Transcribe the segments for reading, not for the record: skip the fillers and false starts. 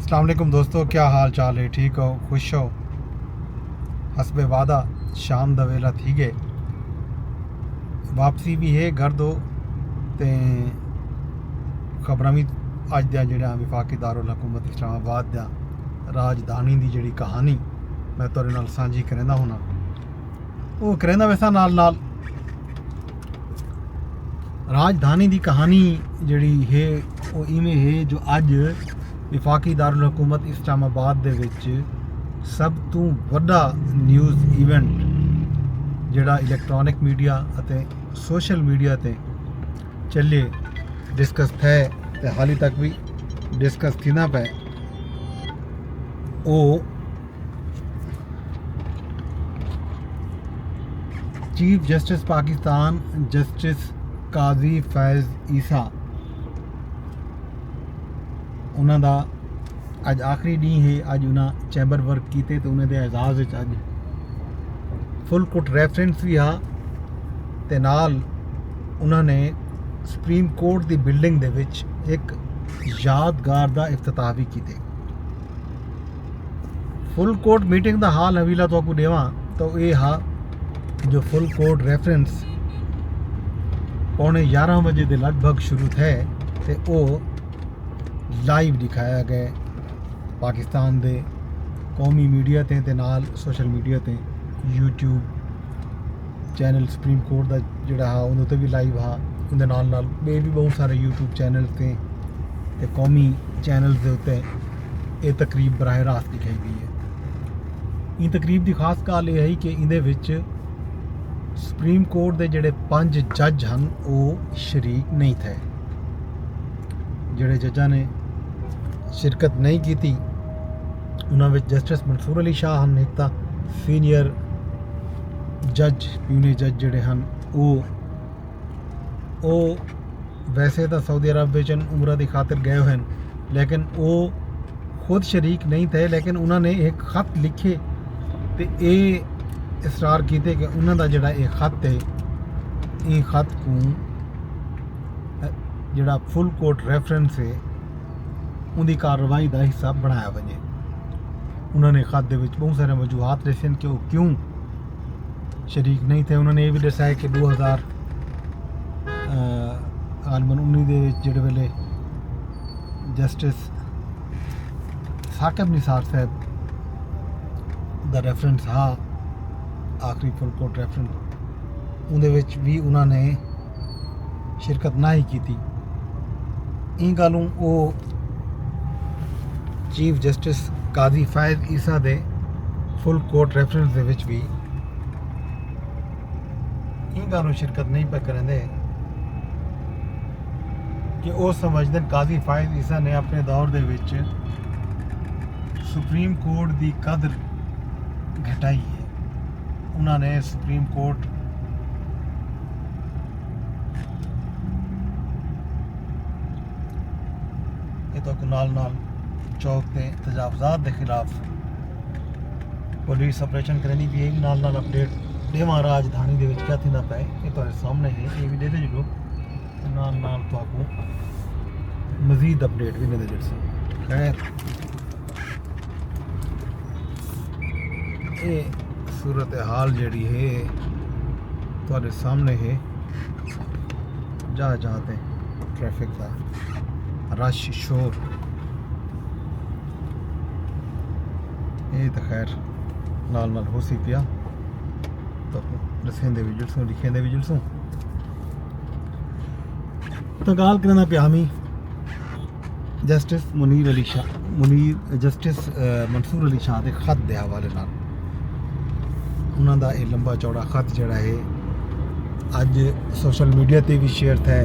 अस्सलाम वालेकुम दोस्तों, क्या हाल चाल है? ठीक हो, खुश हो? हसबे वादा शाम दा वेला थी गए, वापसी भी है घर दो ते खबरां भी अज दे जेह्ड़ा विफाकी दारुल हुकूमत इस्लामाबाद दा राजधानी दी जेह्ड़ी कहानी मैं तुहाडे नाल सांझी करेंदा होना, वो करेंदा वैसा नाल नाल राजधानी दी कहानी जेह्ड़ी है वो इवें है जो अज विफाकी दारुल हुकूमत इस्लामाबाद दे विच सब तो वड्डा न्यूज़ इवेंट जिहड़ा इलैक्ट्रॉनिक मीडिया अते सोशल मीडिया ते चले डिस्कस थे ते हाली तक भी डिस्कस थींदा पे ओ chief justice Pakistan justice Qazi Faez Isa उन्हां दा अज आखिरी डी है। अज उन्हें चैंबर वर्क किए तो उन्होंने एजाज़ अज फुल कुट रैफरेंस भी आ ते नाल उन्होंने सुप्रीम कोर्ट की बिल्डिंग दे विच एक यादगार का इफ्तिताह भी किए। फुल कोर्ट मीटिंग का हाल हवीला तो आपको देवा तो ये हा जो फुल कोर्ट रैफरेंस 11:15 बजे के लगभग शुरू थे तो वो लाइव दिखाया गया पाकिस्तान दे कौमी मीडिया ते नाल सोशल मीडिया ते यूट्यूब चैनल सुप्रीम कोर्ट का जोड़ा हा उन्होंने भी लाइव हा उनके नाल नाल बे भी बहुत सारे यूट्यूब चैनल ते कौमी चैनल के उत्ते ये तकरीब बराह रास्त दिखाई गई है। इन तकरीब की खास गल यह है कि इहदे विच सुप्रीम कोर्ट के जोड़े 5 जज हैं वो शरीक नहीं थे। जोड़े जजा ने शिरकत नहीं की थी उन्होंने जस्टिस मंसूर अली शाह हैं, एक तो सीनियर जज यूनी जज जोड़े हैं वो वैसे तो सऊदी अरब में उम्र की खातिर गए हुए हैं लेकिन वो खुद शरीक नहीं थे, लेकिन उन्होंने एक खत लिखे तो ये इसरार किए कि उन्होंने जोड़ा एक खत है ये खत को जोड़ा फुल कोर्ट रैफरेंस है उनकी कार्रवाई का हिस्सा बनाया वजे। उन्होंने खत दे विच बहुत सारे वजूहात दसे कि वो क्यों शरीक नहीं थे। उन्होंने ये भी दसाया कि 2000 आलमन 19 जोड़े वेले जस्टिस साकिब निसार साहब का रैफरेंस हा आखिरी फुल कोर्ट रैफरेंस उनदे विच भी उन्होंने शिरकत ना ही की थी। इन गलों वो चीफ जस्टिस काजी फैज़ ईसा दे फुल कोर्ट रैफरेंस दे विच भी इन गलों शिरकत नहीं पे करेंदे कि वो समझते काजी फैज़ ईसा ने अपने दौर दे विच सुप्रीम कोर्ट की कदर घटाई है। उन्होंने सुप्रीम कोर्ट तो नाल नाल चौक के तजावजात के खिलाफ पुलिस ऑपरेशन करनी भी है नाल नाल अपडेट देवा राजधानी दे विच क्या थींदा पे ये तो सामने है ये भी दे दे जो नाल नाल तो आपको मजीद अपडेट भी नहीं दे जैसे। खैर ये सूरत हाल जड़ी है तो सामने है जा जाते ट्रैफिक का रश शोर ये तो खैर नाल नाल हो सी पिया तो दसेंदे भी जुलसूँ लिखेंदे भी जुलसूँ तो गाल करना पिया हमी जस्टिस जस्टिस मंसूर अली शाह के खत के हवाले नाल उन्हों का यह लंबा चौड़ा खत जोड़ा है अज सोशल मीडिया पर भी शेयर थे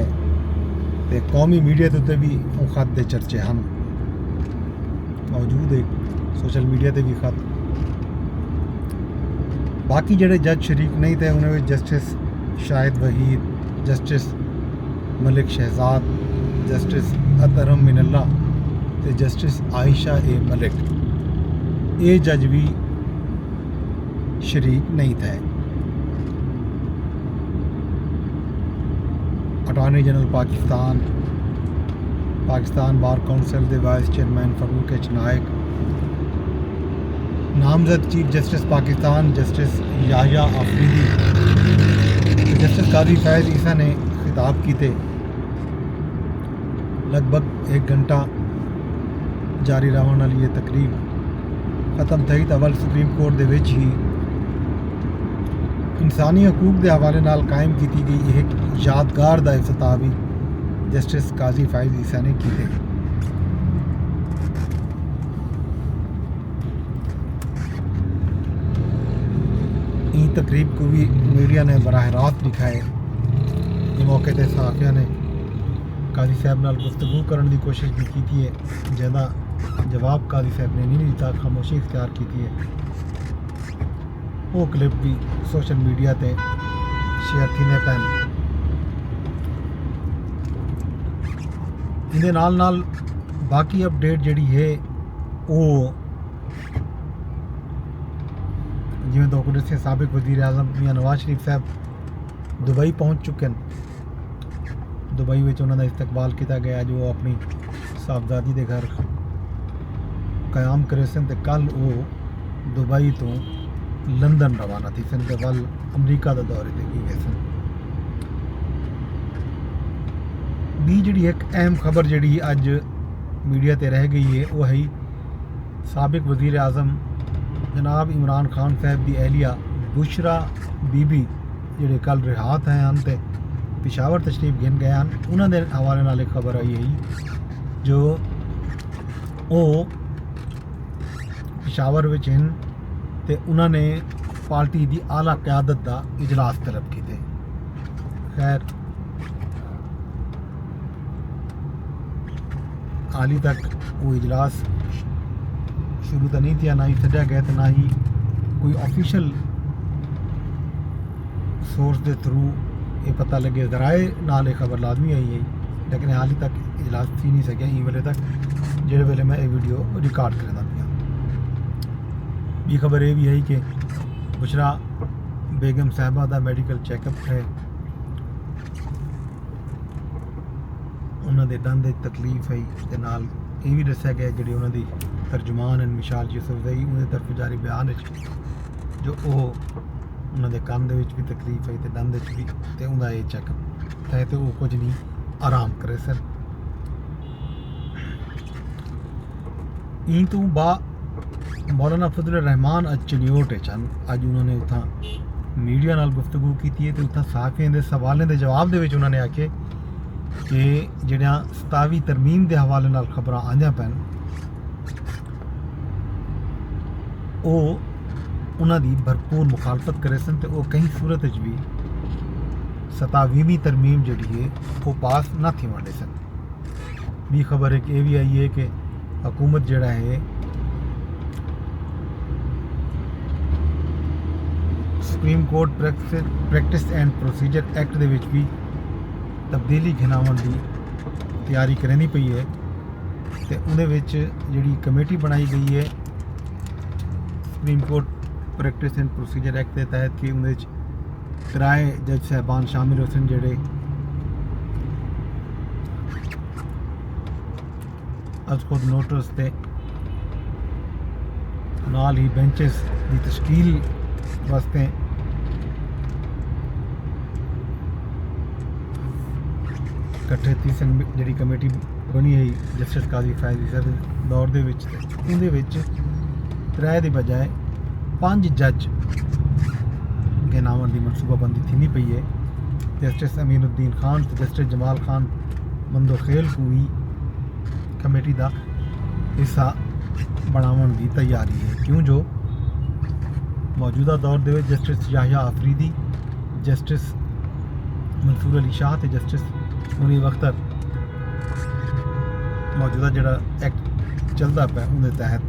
तो कौमी मीडिया के उत्ते भी वो खत के चर्चे हैं मौजूद है सोशल मीडिया पर भी खत। बाकी जोड़े जज शरीक नहीं थे उन्हें justice Shahid Waheed justice Malik Shahzad justice Athar Minallah तो जस्टिस आयशा ए मलिक ये जज भी शरीक नहीं थे। Attorney general Pakistan Pakistan bar council के vice chairman Farooq H Naek, नामजद chief justice Pakistan justice Yahya Afridi, justice Qazi Faez Isa ने खिताब किए। लगभग 1 घंटा जारी रहने वाली ये तकरीब ख़त्म थी तो अवल सुप्रीम कोर्ट दे विच ही इंसानी हकूक के हवाले नाल कायम की गई एक यादगार का इफ्तिताह भी जस्टिस काजी फैज़ ईसा ने किए। इस तकरीब को भी मीडिया ने बराह रास्त दिखाए। इस मौके पर सहाफ़िया ने काजी साहब नाल गुफ्तगू करने की कोशिश भी की है, जिसका जवाब काजी साहब ने नहीं दिता, खामोशी इख्तियार की है। वो क्लिप भी सोशल मीडिया पे शेयर थी पैन। इहदे नाल बाकी अपडेट जिहड़ी है वो जिवें तो कुछ दस्सिया साबिक वज़ीर आज़म मियां नवाज शरीफ साहब दुबई पहुँच चुके हैं। दुबई में उन्होंने इस्तकबाल किया गया जो अपनी साहबजादी के घर क्याम करे सन। ते कल वो दुबई तो लंदन रवाना थी सन ते वल अमरीका के दौरे पर भी गए सन। भी जी एक अहम खबर जी अज मीडिया ते रह गई है वो है साबिक वज़ीर आज़म जनाब इमरान खान साहब की अहलिया बुशरा बीबी जोड़े कल रिहात हैं तो पिशावर तशरीफ गिन गए हैं। उन्होंने हवाले नाल एक खबर आई है जो वो पिशावर विच हैं ते उन्होंने पार्टी की आला क्यादत का इजलास तलब किए। खैर हाली तक वो इजलास शुरू तो नहीं किया, ना ही सजा गया, ना ही कोई ऑफिशियल सोर्स के थ्रू ये पता लगे। जराए नाल खबर लाजमी आई है, लेकिन हाली तक इजलास थी नहीं सकिया ई वेले तक जिस वेले मैं ये वीडियो रिकॉर्ड करता पाया। भी खबर ये भी है कि बुशरा बेगम साहबा का मैडिकल चैकअप है, उन्होंने दंद तकलीफ है ते नाल ये भी दस्या गया जी उन्होंने तर्जुमान एंड मिशाल यूसुफजई उन्हें तरफ जारी बयान जो उन्होंने कंन दे विच भी तकलीफ है तो दंद भी तो उनका ये चैकअप है तो वो कुछ नहीं आराम करे सन। ई तो बा मौलाना फजल रहमान अज चनियोट चन अज उन्होंने उतना मीडिया नाल गुफ्तगू की है तो उतना साफियों के सवालों के जवाब दे विच उन्होंने आखे कि जिहड़ियां 27 तरमीम के हवाले नाल खबर आंदियां पैन वो उन्होंने भरपूर मुखालफत करे सन तो वो कई सूरत भी 27वीं तरमीम जी है वो पास ना थी वंडे सन। भी खबर एक ये भी आई है कि हुकूमत जड़ा है supreme court practice and procedure act दे विच भी तब्दीली घिनावन की तैयारी करनी पई है तो उहदे विच जिहड़ी कमेटी बनाई गई है supreme court practice and procedure act के तहत कि उहदे किराए जज साहबान शामिल हो सन जेडे अज खुद नोटिस ते नाल ही बेंचेस की तश्कील वास्ते इकट्ठे थी सन। जी कमेटी बनी है जस्टिस काजी फैज़ ईसा के दौर के उन्हें 3 की बजाय 5 जज गिनावन की मनसूबाबंदी थी नहीं पई है। जस्टिस अमीनुद्दीन खान तो जस्टिस जमाल खान मंदोखेल को भी कमेटी का हिस्सा बनावन की तैयारी है, क्यों जो मौजूदा दौर के जस्टिस याहिया आफरीदी, जस्टिस मंसूर अली शाह तो जस्टिस मुनीब अख्तर मौजूदा जोड़ा एक्ट चलता पाया उनके तहत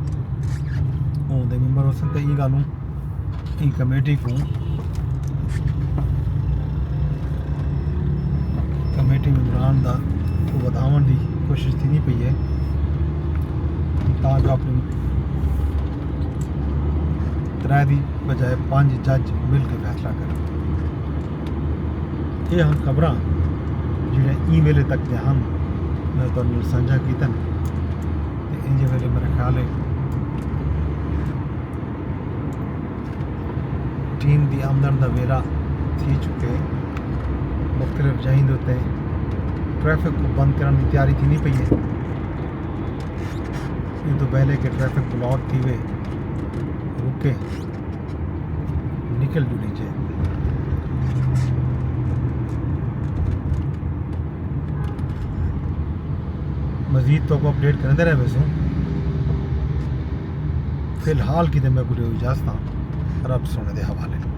उनके मैंबर हो सन। तो ये गल ई कमेटी को कमेटी मैंबरान का वधावन की कोशिश थी नहीं पई है ताकि अपनी 3 की बजाय 5 जज मिल के फैसला करें। ये हम खबर जो ई वेले तक हम मैं तो साझा कीता इंज वेले मेरा ख्याल है टीम की आमदन का वेला थी चुके मुख्तलिफ जाइंद होते ट्रैफिक को बंद करने की तैयारी थी नहीं पई है ये तो पहले के ट्रैफिक ब्लॉक थी वे रुके निकल जुड़ी चे मजीद तो को अपडेट करते रहे वैसे फिलहाल की तो मैं कुछ इजाजत रब सोने के हवाले।